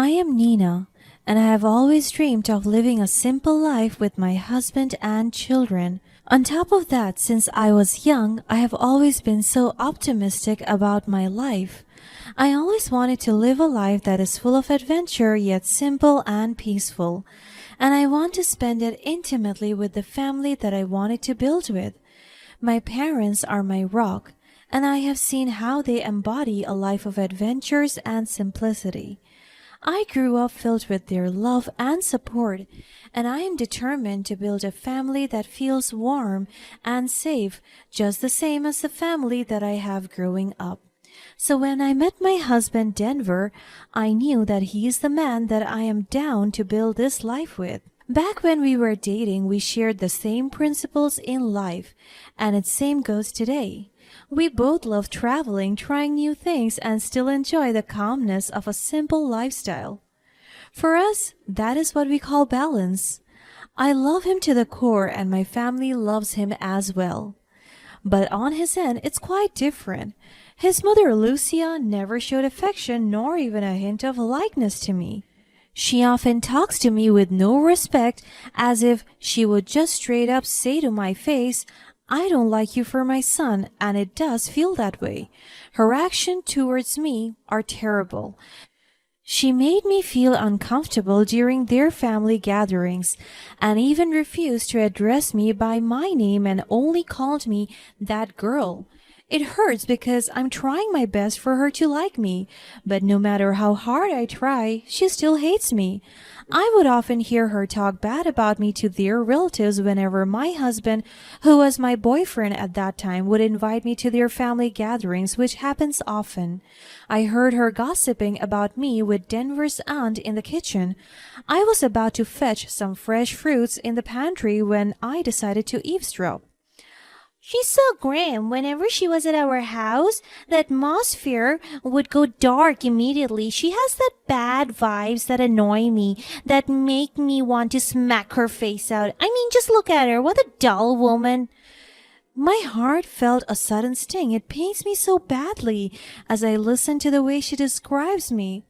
I am Nina, and I have always dreamed of living a simple life with my husband and children. On top of that, since I was young, I have always been so optimistic about my life. I always wanted to live a life that is full of adventure yet simple and peaceful, and I want to spend it intimately with the family that I wanted to build with. My parents are my rock, and I have seen how they embody a life of adventures and simplicity. I grew up filled with their love and support, and I am determined to build a family that feels warm and safe, just the same as the family that I have growing up. So when I met my husband Denver, I knew that he is the man that I am down to build this life with. Back when we were dating, we shared the same principles in life, and the same goes today. We both love traveling, trying new things, and still enjoy the calmness of a simple lifestyle. For us, that is what we call balance. I love him to the core, and my family loves him as well. But on his end, it's quite different. His mother, Lucia, never showed affection nor even a hint of likeness to me. She often talks to me with no respect, as if she would just straight up say to my face, "I don't like you for my son," and it does feel that way. Her actions towards me are terrible. She made me feel uncomfortable during their family gatherings and even refused to address me by my name and only called me that girl. It hurts because I'm trying my best for her to like me, but no matter how hard I try, she still hates me. I would often hear her talk bad about me to their relatives whenever my husband, who was my boyfriend at that time, would invite me to their family gatherings, which happens often. I heard her gossiping about me with Denver's aunt in the kitchen. I was about to fetch some fresh fruits in the pantry when I decided to eavesdrop. She's so grim. Whenever she was at our house, the atmosphere would go dark immediately. She has that bad vibes that annoy me, that make me want to smack her face out. I mean, just look at her. What a dull woman. My heart felt a sudden sting. It pains me so badly as I listen to the way she describes me.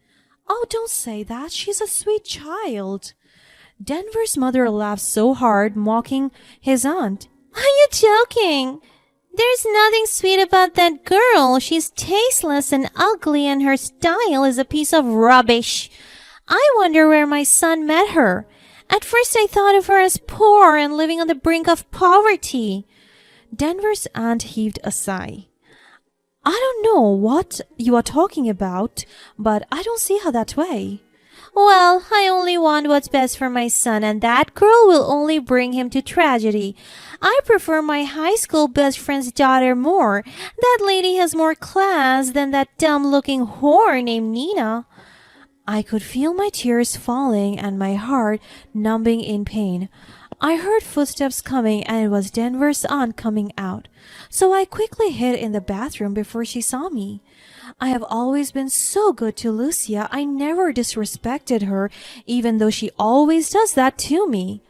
Oh, don't say that. She's a sweet child. Denver's mother laughed so hard, mocking his aunt. Are you joking? There's nothing sweet about that girl. She's tasteless and ugly, and her style is a piece of rubbish. I wonder where my son met her. At first I thought of her as poor and living on the brink of poverty. Denver's aunt heaved a sigh. I don't know what you are talking about, but I don't see her that way. Well, I only want what's best for my son, and that girl will only bring him to tragedy. I prefer my high school best friend's daughter more. That lady has more class than that dumb-looking whore named Nina. I could feel my tears falling and my heart numbing in pain. I heard footsteps coming, and it was Denver's aunt coming out, so I quickly hid in the bathroom before she saw me. I have always been so good to Lucia. I never disrespected her, even though she always does that to me.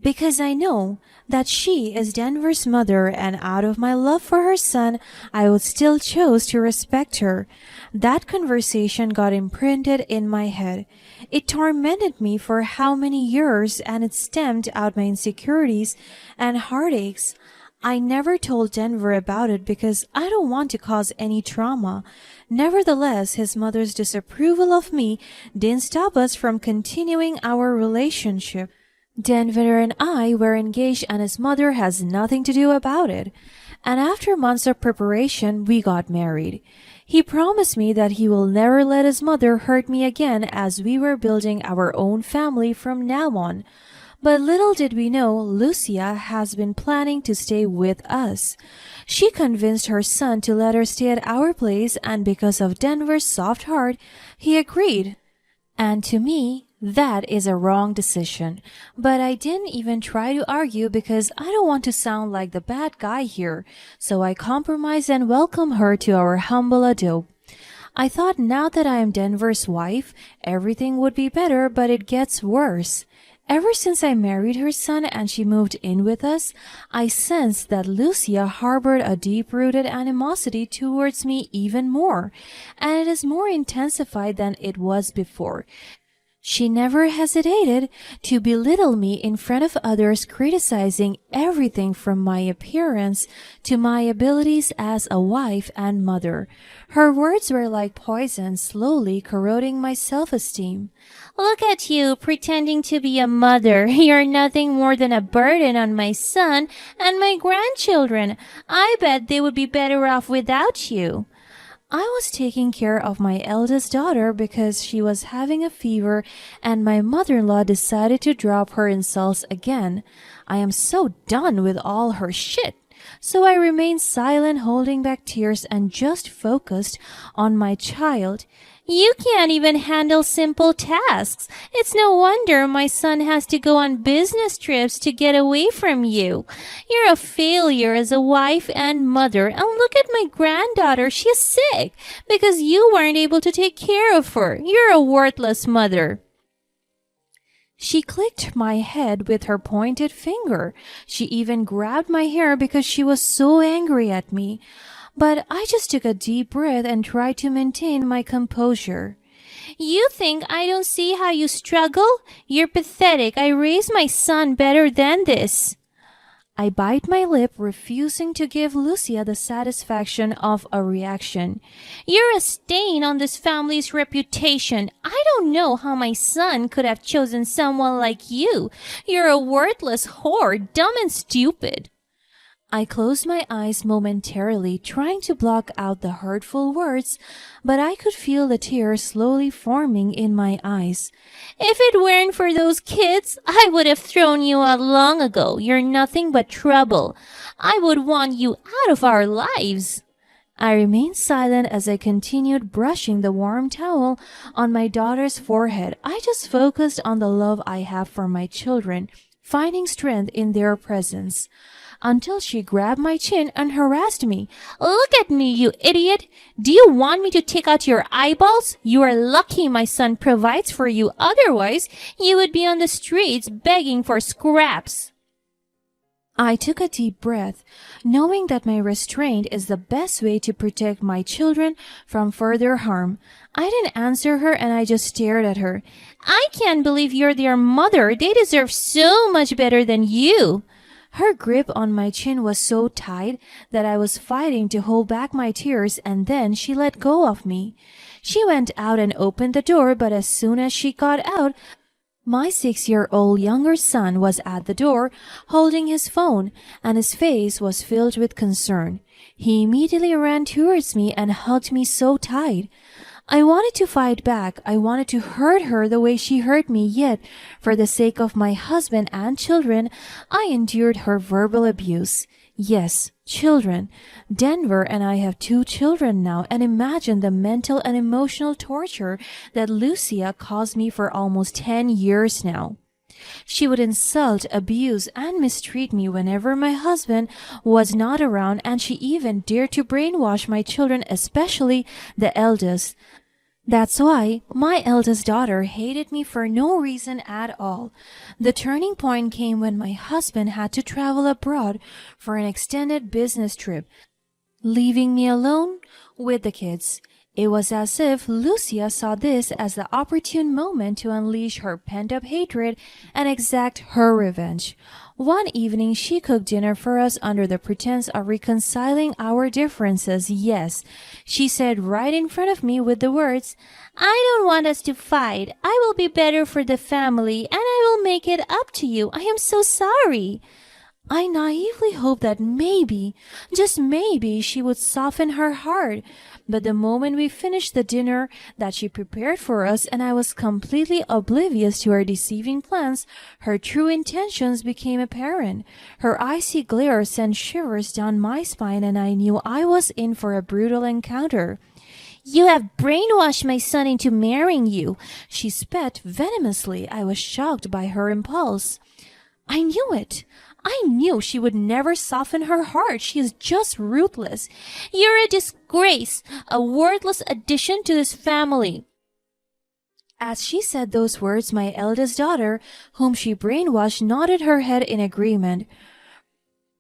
Because I know that she is Denver's mother, and out of my love for her son, I would still choose to respect her. That conversation got imprinted in my head. It tormented me for how many years, and it stemmed out my insecurities and heartaches. I never told Denver about it because I don't want to cause any trauma. Nevertheless, his mother's disapproval of me didn't stop us from continuing our relationship. Denver and I were engaged, and his mother has nothing to do about it. And after months of preparation, we got married. He promised me that he will never let his mother hurt me again, as we were building our own family from now on. But little did we know, Lucia has been planning to stay with us. She convinced her son to let her stay at our place, and because of Denver's soft heart, he agreed. And to me, that is a wrong decision. But I didn't even try to argue because I don't want to sound like the bad guy here, so I compromised and welcomed her to our humble adobe. I thought now that I am Denver's wife, everything would be better, but it gets worse. Ever since I married her son and she moved in with us, I sensed that Lucia harbored a deep-rooted animosity towards me even more, and it is more intensified than it was before. She never hesitated to belittle me in front of others, criticizing everything from my appearance to my abilities as a wife and mother. Her words were like poison, slowly corroding my self-esteem. Look at you, pretending to be a mother. You're nothing more than a burden on my son and my grandchildren. I bet they would be better off without you. I was taking care of my eldest daughter because she was having a fever, and my mother-in-law decided to drop her insults again. I am so done with all her shit. So I remained silent, holding back tears, and just focused on my child. You can't even handle simple tasks. It's no wonder my son has to go on business trips to get away from you. You're a failure as a wife and mother. And look at my granddaughter. She's sick because you weren't able to take care of her. You're a worthless mother. She clicked my head with her pointed finger. She even grabbed my hair because she was so angry at me. But I just took a deep breath and tried to maintain my composure. You think I don't see how you struggle? You're pathetic. I raised my son better than this. I bite my lip, refusing to give Lucia the satisfaction of a reaction. You're a stain on this family's reputation. I don't know how my son could have chosen someone like you. You're a worthless whore, dumb and stupid. I closed my eyes momentarily, trying to block out the hurtful words, but I could feel the tears slowly forming in my eyes. If it weren't for those kids, I would have thrown you out long ago. You're nothing but trouble. I would want you out of our lives. I remained silent as I continued brushing the warm towel on my daughter's forehead. I just focused on the love I have for my children, finding strength in their presence. Until she grabbed my chin and harassed me. Look at me, you idiot! Do you want me to take out your eyeballs? You are lucky my son provides for you. Otherwise, you would be on the streets begging for scraps. I took a deep breath, knowing that my restraint is the best way to protect my children from further harm. I didn't answer her and I just stared at her. I can't believe you're their mother. They deserve so much better than you. Her grip on my chin was so tight that I was fighting to hold back my tears, and then she let go of me. She went out and opened the door, but as soon as she got out, my 6-year-old younger son was at the door, holding his phone, and his face was filled with concern. He immediately ran towards me and hugged me so tight. I wanted to fight back. I wanted to hurt her the way she hurt me, yet, for the sake of my husband and children, I endured her verbal abuse. Yes, children. Denver and I have 2 children now, and imagine the mental and emotional torture that Lucia caused me for almost 10 years now. She would insult, abuse, and mistreat me whenever my husband was not around, and she even dared to brainwash my children, especially the eldest. That's why my eldest daughter hated me for no reason at all. The turning point came when my husband had to travel abroad for an extended business trip, leaving me alone with the kids. It was as if Lucia saw this as the opportune moment to unleash her pent-up hatred and exact her revenge. One evening, she cooked dinner for us under the pretense of reconciling our differences. Yes, she said right in front of me with the words, "I don't want us to fight. I will be better for the family, and I will make it up to you. I am so sorry." I naively hoped that maybe, just maybe, she would soften her heart. But the moment we finished the dinner that she prepared for us and I was completely oblivious to her deceiving plans, her true intentions became apparent. Her icy glare sent shivers down my spine, and I knew I was in for a brutal encounter. "You have brainwashed my son into marrying you," she spat venomously. I was shocked by her impulse. "I knew it. I knew she would never soften her heart. She is just ruthless." "You're a disgrace, a worthless addition to this family." As she said those words, my eldest daughter, whom she brainwashed, nodded her head in agreement.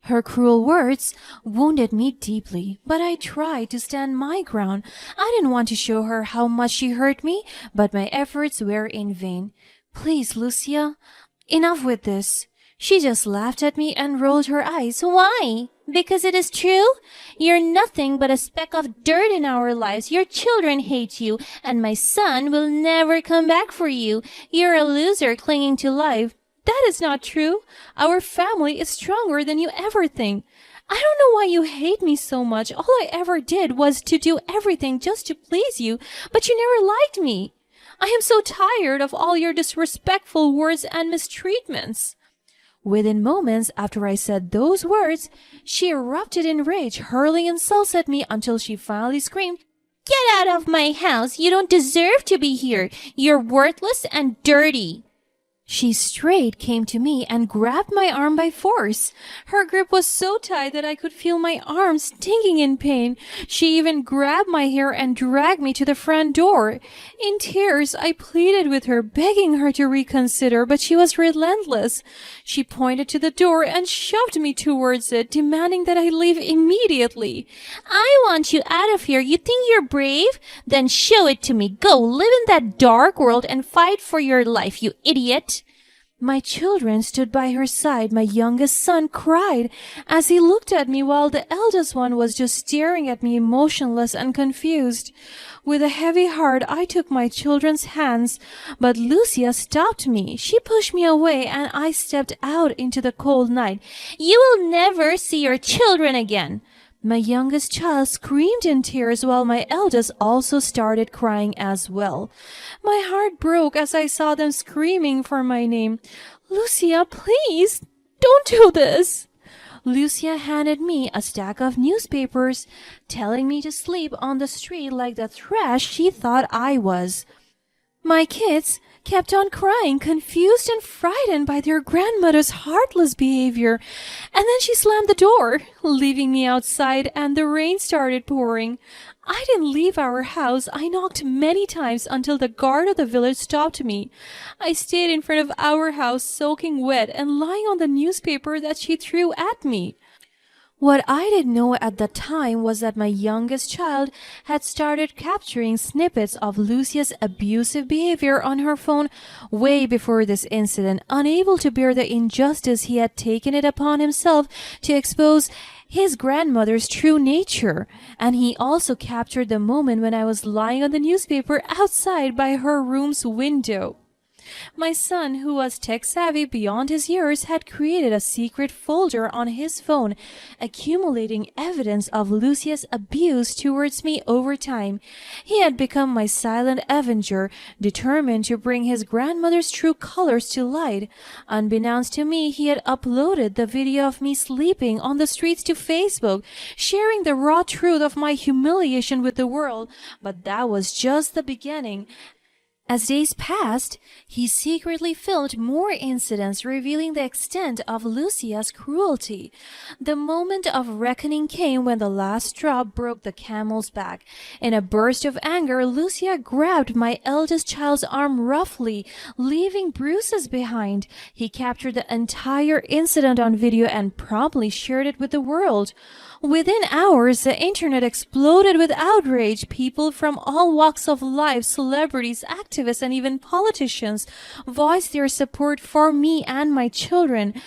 Her cruel words wounded me deeply, but I tried to stand my ground. I didn't want to show her how much she hurt me, but my efforts were in vain. Please, Lucia, enough with this. She just laughed at me and rolled her eyes. Why? Because it is true? You're nothing but a speck of dirt in our lives. Your children hate you, and my son will never come back for you. You're a loser clinging to life. That is not true. Our family is stronger than you ever think. I don't know why you hate me so much. All I ever did was to do everything just to please you, but you never liked me. I am so tired of all your disrespectful words and mistreatments. Within moments after I said those words, she erupted in rage, hurling insults at me until she finally screamed, "Get out of my house! You don't deserve to be here! You're worthless and dirty!" She straight came to me and grabbed my arm by force. Her grip was so tight that I could feel my arm stinging in pain. She even grabbed my hair and dragged me to the front door. In tears, I pleaded with her, begging her to reconsider, but she was relentless. She pointed to the door and shoved me towards it, demanding that I leave immediately. "I want you out of here. You think you're brave? Then show it to me. Go live in that dark world and fight for your life, you idiot." My children stood by her side. My youngest son cried as he looked at me while the eldest one was just staring at me motionless and confused. With a heavy heart, I took my children's hands, but Lucia stopped me. She pushed me away and I stepped out into the cold night. "You will never see your children again." My youngest child screamed in tears while my eldest also started crying as well. My heart broke as I saw them screaming for my name. "Lucia, please, don't do this." Lucia handed me a stack of newspapers, telling me to sleep on the street like the trash she thought I was. My kids kept on crying, confused and frightened by their grandmother's heartless behavior. And then she slammed the door, leaving me outside, and the rain started pouring. I didn't leave our house. I knocked many times until the guard of the village stopped me. I stayed in front of our house, soaking wet and lying on the newspaper that she threw at me. What I didn't know at the time was that my youngest child had started capturing snippets of Lucia's abusive behavior on her phone way before this incident, unable to bear the injustice he had taken it upon himself to expose his grandmother's true nature. And he also captured the moment when I was lying on the newspaper outside by her room's window. My son, who was tech-savvy beyond his years, had created a secret folder on his phone, accumulating evidence of Lucia's abuse towards me over time. He had become my silent avenger, determined to bring his grandmother's true colors to light. Unbeknownst to me, he had uploaded the video of me sleeping on the streets to Facebook, sharing the raw truth of my humiliation with the world. But that was just the beginning. As days passed, he secretly filmed more incidents revealing the extent of Lucia's cruelty. The moment of reckoning came when the last straw broke the camel's back. In a burst of anger, Lucia grabbed my eldest child's arm roughly, leaving bruises behind. He captured the entire incident on video and promptly shared it with the world. Within hours, the internet exploded with outrage. People from all walks of life, celebrities, activists, and even politicians voiced their support for me and my children.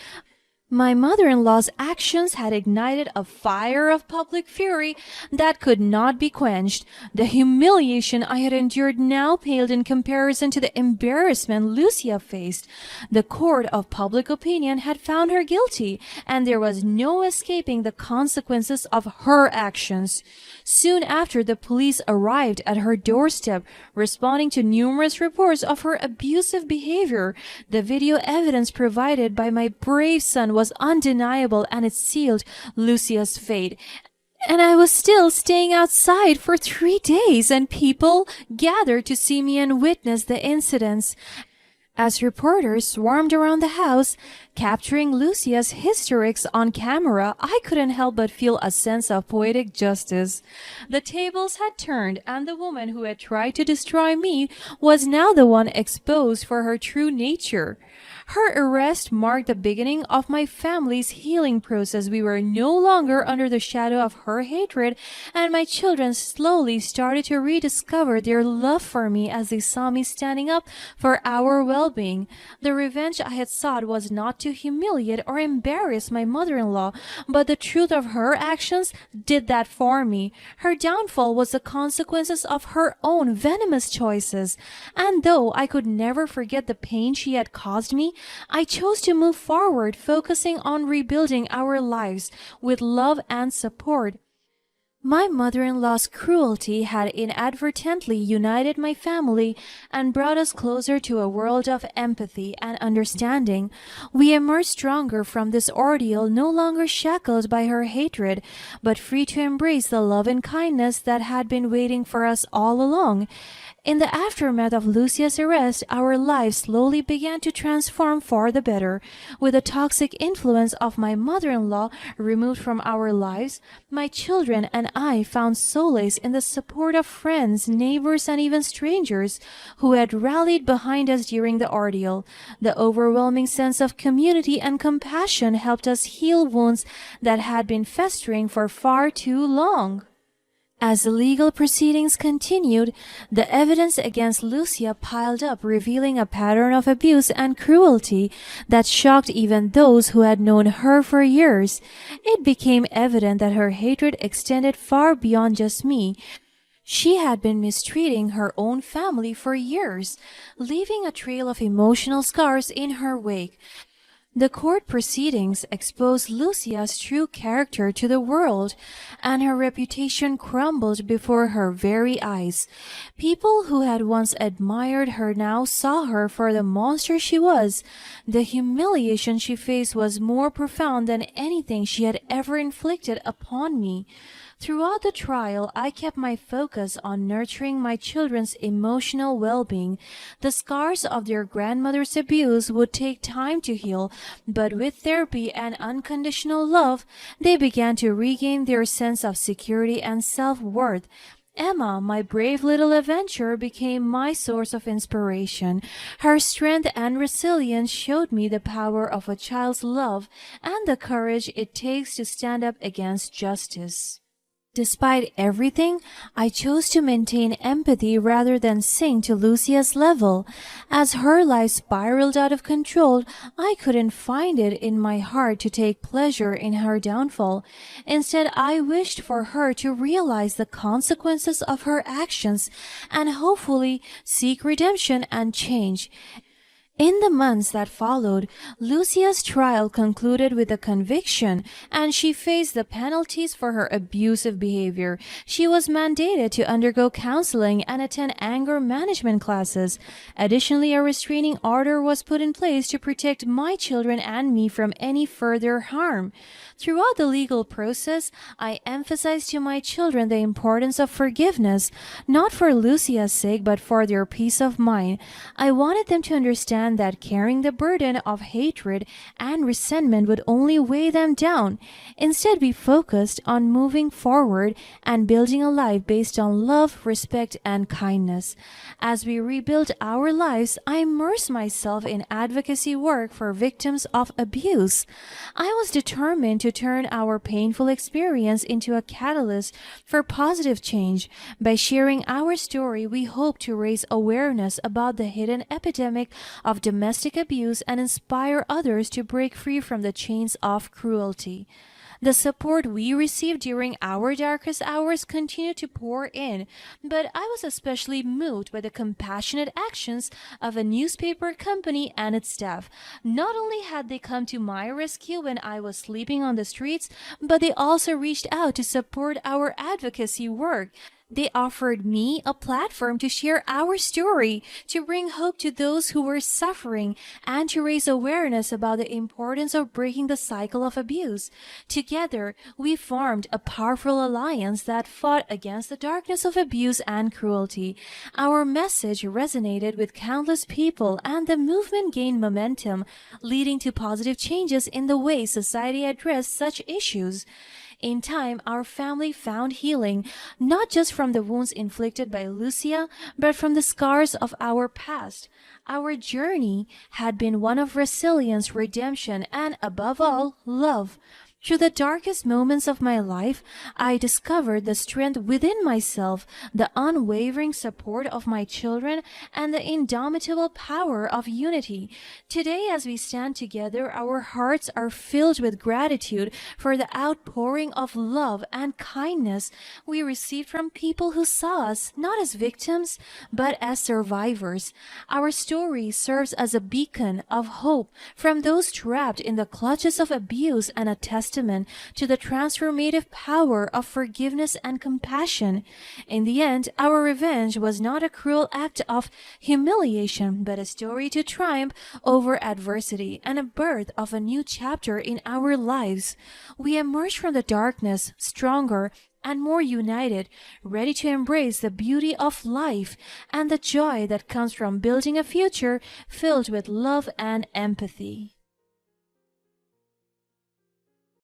My mother-in-law's actions had ignited a fire of public fury that could not be quenched. The humiliation I had endured now paled in comparison to the embarrassment Lucia faced. The court of public opinion had found her guilty, and there was no escaping the consequences of her actions. Soon after, the police arrived at her doorstep, responding to numerous reports of her abusive behavior. The video evidence provided by my brave son was undeniable, and it sealed Lucia's fate. And I was still staying outside for 3 days, and people gathered to see me and witness the incidents. As reporters swarmed around the house, capturing Lucia's hysterics on camera, I couldn't help but feel a sense of poetic justice. The tables had turned, and the woman who had tried to destroy me was now the one exposed for her true nature. Her arrest marked the beginning of my family's healing process. We were no longer under the shadow of her hatred, and my children slowly started to rediscover their love for me as they saw me standing up for our well-being. The revenge I had sought was not to humiliate or embarrass my mother-in-law, but the truth of her actions did that for me. Her downfall was the consequences of her own venomous choices, and though I could never forget the pain she had caused me, I chose to move forward, focusing on rebuilding our lives with love and support. My mother-in-law's cruelty had inadvertently united my family and brought us closer to a world of empathy and understanding. We emerged stronger from this ordeal, no longer shackled by her hatred, but free to embrace the love and kindness that had been waiting for us all along. In the aftermath of Lucia's arrest, our lives slowly began to transform for the better. With the toxic influence of my mother-in-law removed from our lives, my children and I found solace in the support of friends, neighbors, and even strangers who had rallied behind us during the ordeal. The overwhelming sense of community and compassion helped us heal wounds that had been festering for far too long. As the legal proceedings continued, the evidence against Lucia piled up, revealing a pattern of abuse and cruelty that shocked even those who had known her for years. It became evident that her hatred extended far beyond just me. She had been mistreating her own family for years, leaving a trail of emotional scars in her wake. The court proceedings exposed Lucia's true character to the world, and her reputation crumbled before her very eyes. People who had once admired her now saw her for the monster she was. The humiliation she faced was more profound than anything she had ever inflicted upon me. Throughout the trial, I kept my focus on nurturing my children's emotional well-being. The scars of their grandmother's abuse would take time to heal, but with therapy and unconditional love, they began to regain their sense of security and self-worth. Emma, my brave little adventurer, became my source of inspiration. Her strength and resilience showed me the power of a child's love and the courage it takes to stand up against justice. Despite everything, I chose to maintain empathy rather than sink to Lucia's level. As her life spiraled out of control, I couldn't find it in my heart to take pleasure in her downfall. Instead, I wished for her to realize the consequences of her actions and hopefully seek redemption and change. In the months that followed, Lucia's trial concluded with a conviction, and she faced the penalties for her abusive behavior. She was mandated to undergo counseling and attend anger management classes. Additionally, a restraining order was put in place to protect my children and me from any further harm. Throughout the legal process, I emphasized to my children the importance of forgiveness, not for Lucia's sake, but for their peace of mind. I wanted them to understand that carrying the burden of hatred and resentment would only weigh them down. Instead, we focused on moving forward and building a life based on love, respect, and kindness. As we rebuilt our lives, I immersed myself in advocacy work for victims of abuse. I was determined to turn our painful experience into a catalyst for positive change. By sharing our story, we hope to raise awareness about the hidden epidemic of domestic abuse and inspire others to break free from the chains of cruelty. The support we received during our darkest hours continued to pour in, but I was especially moved by the compassionate actions of a newspaper company and its staff. Not only had they come to my rescue when I was sleeping on the streets, but they also reached out to support our advocacy work. They offered me a platform to share our story, to bring hope to those who were suffering, and to raise awareness about the importance of breaking the cycle of abuse. Together, we formed a powerful alliance that fought against the darkness of abuse and cruelty. Our message resonated with countless people, and the movement gained momentum, leading to positive changes in the way society addressed such issues. In time, our family found healing, not just from the wounds inflicted by Lucia, but from the scars of our past. Our journey had been one of resilience, redemption, and above all, love. Through the darkest moments of my life, I discovered the strength within myself, the unwavering support of my children, and the indomitable power of unity. Today, as we stand together, our hearts are filled with gratitude for the outpouring of love and kindness we received from people who saw us not as victims, but as survivors. Our story serves as a beacon of hope from those trapped in the clutches of abuse and a testament to the transformative power of forgiveness and compassion. In the end, our revenge was not a cruel act of humiliation, but a story to triumph over adversity and a birth of a new chapter in our lives. We emerged from the darkness stronger and more united, ready to embrace the beauty of life and the joy that comes from building a future filled with love and empathy.